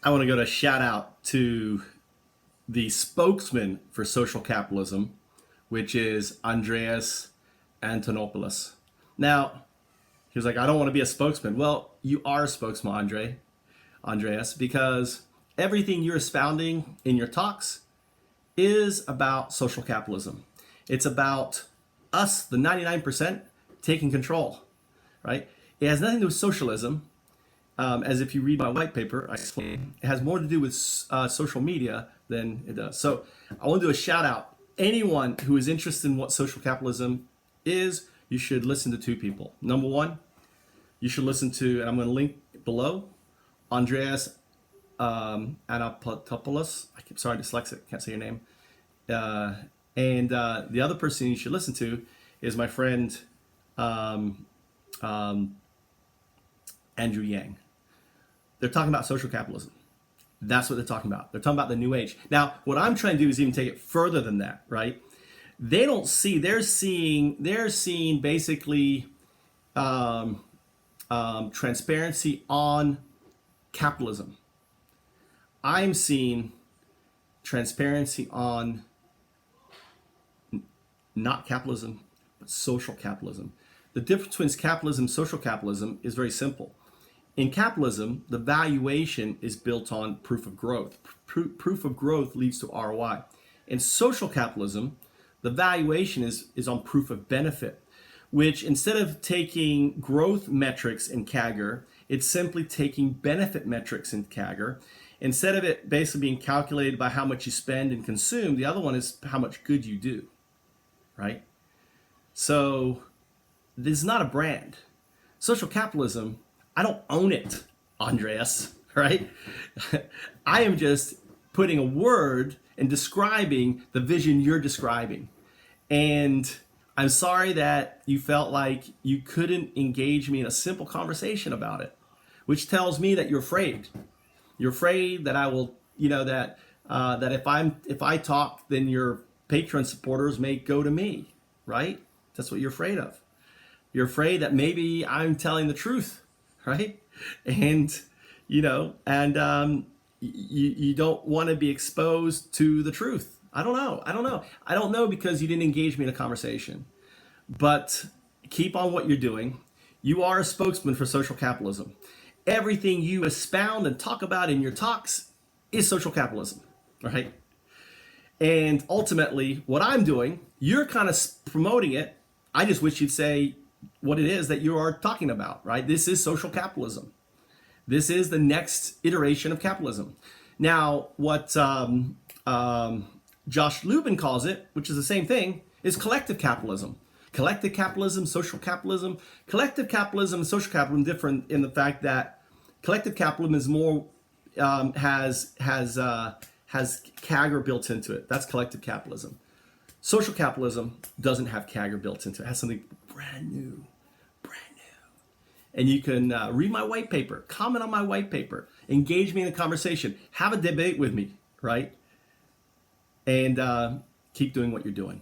I want to go to shout out to the spokesman for social capitalism, which is Andreas Antonopoulos. Now, he was like, I don't want to be a spokesman. Well, you are a spokesman, Andreas, because everything you're espounding in your talks is about social capitalism. It's about us, the 99%, taking control, right? It has nothing to do with socialism. As if you read my white paper, I explain, it has more to do with social media than it does. So I want to do a shout out. Anyone who is interested in what social capitalism is, you should listen to two people. Number one, you should listen to, and I'm going to link below, Andreas Antonopoulos. Sorry, dyslexic, can't say your name. And the other person you should listen to is my friend Andrew Yang. They're talking about social capitalism. That's what they're talking about. They're talking about the new age. Now, what I'm trying to do is even take it further than that, right? They don't see, they're seeing basically transparency on capitalism. I'm seeing transparency on not capitalism, but social capitalism. The difference between capitalism and social capitalism is very simple. In capitalism, the valuation is built on proof of growth. Proof of growth leads to ROI. In social capitalism, the valuation is on proof of benefit, which instead of taking growth metrics in CAGR, it's simply taking benefit metrics in CAGR. Instead of it basically being calculated by how much you spend and consume, the other one is how much good you do, right? So this is not a brand. Social capitalism, I don't own it, Andreas, right? I am just putting a word and describing the vision you're describing. And I'm sorry that you felt like you couldn't engage me in a simple conversation about it, which tells me that you're afraid. You're afraid that I will, that if I talk, then your Patreon supporters may go to me, right? That's what you're afraid of. You're afraid that maybe I'm telling the truth, right? And you don't want to be exposed to the truth. I don't know because you didn't engage me in a conversation. But keep on what you're doing. You are a spokesman for social capitalism. Everything you expound and talk about in your talks is social capitalism, right? And ultimately, what I'm doing, you're kind of promoting it. I just wish you'd say what it is that you are talking about, right? This is social capitalism. This is the next iteration of capitalism. Now, what Josh Lubin calls it, which is the same thing, is collective capitalism. Collective capitalism, social capitalism. Collective capitalism and social capitalism different in the fact that collective capitalism is more has CAGR built into it. That's collective capitalism. Social capitalism doesn't have CAGR built into it. It has something brand new. And you can read my white paper, comment on my white paper, engage me in a conversation, have a debate with me, right? And keep doing what you're doing.